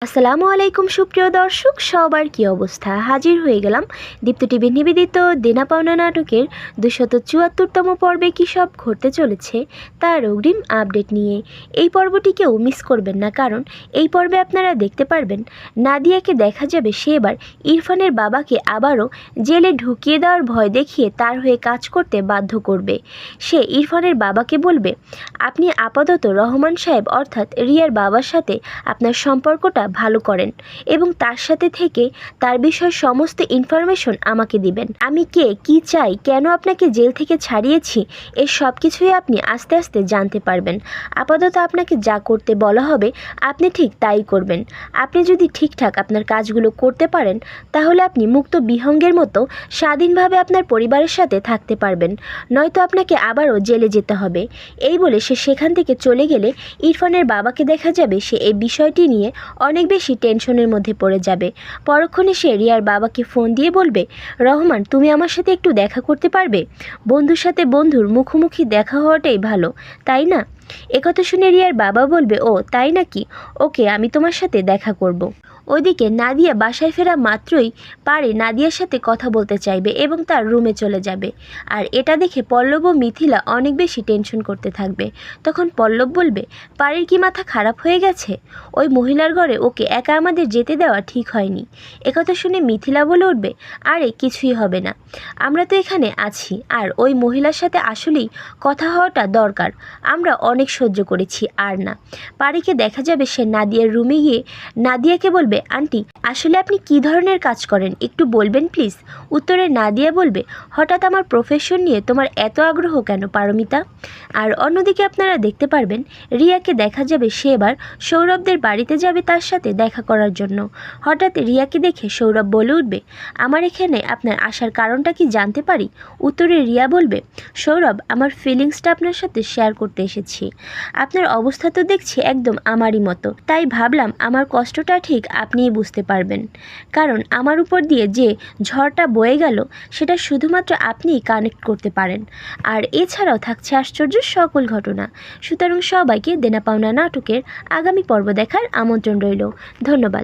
আসসালামু আলাইকুম সুপ্রিয় দর্শক, সবার কি অবস্থা? হাজির হয়ে গেলাম দীপ্ত টিভি নিবেদিত দেনা পাওনা নাটকের 274তম পর্বে কী সব ঘটতে চলেছে তার অগ্রিম আপডেট নিয়ে। এই পর্বটিকেও মিস করবেন না, কারণ এই পর্বে আপনারা দেখতে পারবেন নাদিয়াকে দেখা যাবে সে এবার ইরফানের বাবাকে আবারও জেলে ঢুকিয়ে দেওয়ার ভয় দেখিয়ে তার হয়ে কাজ করতে বাধ্য করবে। সে ইরফানের বাবাকে বলবে, আপনি আপাতত রহমান সাহেব অর্থাৎ রিয়ার বাবার সাথে আপনার সম্পর্কটা ভালো করেন এবং তার সাথে থেকে তার বিষয়ে সমস্ত ইনফরমেশন আমাকে দিবেন। আমি কে, কি চাই, কেন আপনাকে জেল থেকে ছাড়িয়েছি, এর সব কিছুই আপনি আস্তে আস্তে জানতে পারবেন। আপাতত আপনাকে যা করতে বলা হবে আপনি ঠিক তাই করবেন। আপনি যদি ঠিকঠাক আপনার কাজগুলো করতে পারেন তাহলে আপনি মুক্ত বিহঙ্গের মতো স্বাধীনভাবে আপনার পরিবারের সাথে থাকতে পারবেন, নয়তো আপনাকে আবারও জেলে যেতে হবে। এই বলে সে সেখান থেকে চলে গেলে ইরফানের বাবাকে দেখা যাবে সে এই বিষয়টি নিয়ে অনেক বেশি টেনশনের মধ্যে পড়ে যাবে। পরক্ষণে সে রিয়ার বাবাকে ফোন দিয়ে বলবে, রহমান তুমি আমার সাথে একটু দেখা করতে পারবে? বন্ধুর সাথে বন্ধুর মুখোমুখি দেখা হওয়াটাই ভালো, তাই না? একথা শুনে রিয়ার বাবা বলবে, ও তাই নাকি, ওকে আমি তোমার সাথে দেখা করব। ওইদিকে নাদিয়া বাসায় ফেরা মাত্রই পারে নাদিয়ার সাথে কথা বলতে চাইবে এবং তার রুমে চলে যাবে। আর এটা দেখে পল্লব ও মিথিলা অনেক বেশি টেনশন করতে থাকবে। তখন পল্লব বলবে, পারির কি মাথা খারাপ হয়ে গেছে? ওই মহিলার ঘরে ওকে একা আমাদের যেতে দেওয়া ঠিক হয়নি। একথা শুনে মিথিলা বলে উঠবে, আরে কিছুই হবে না, আমরা তো এখানে আছি, আর ওই মহিলার সাথে আসলেই কথা হওয়াটা দরকার। আমরা অনেক সহ্য করেছি, আর না। পারিকে দেখা যাবে সে নাদিয়ার রুমে গিয়ে নাদিয়াকে বলবে, আন্টি আসলে আপনি কি ধরনের কাজ করেন একটু বলবেন প্লিজ? উত্তরে নাদিয়া বলবে, হঠাৎ আমার প্রফেশন নিয়ে তোমার এত আগ্রহ কেন পারমিতা? আর অন্যদিকে আপনারা দেখতে পারবেন রিয়াকে দেখা যাবে সে এবার সৌরভদের বাড়িতে যাবে তার সাথে দেখা করার জন্য। হঠাৎ রিয়াকে দেখে সৌরভ বলে উঠবে, আমার এখানে আপনার আসার কারণটা কি জানতে পারি? উত্তরে রিয়া বলবে, সৌরভ আমার ফিলিংসটা আপনার সাথে শেয়ার করতে এসেছি। আপনার অবস্থা তো দেখছি একদম আমারই মতো, তাই ভাবলাম আমার কষ্টটা ঠিক আপনিই বুঝতে পারবেন, কারণ আমার উপর দিয়ে যে ঝড়টা বয়ে গেল সেটা শুধুমাত্র আপনিই কানেক্ট করতে পারেন। আর এছাড়াও থাকছে আশ্চর্য সকল ঘটনা। সুতরাং সবাইকে দেনা পাওনা নাটকের আগামী পর্ব দেখার আমন্ত্রণ রইল। ধন্যবাদ।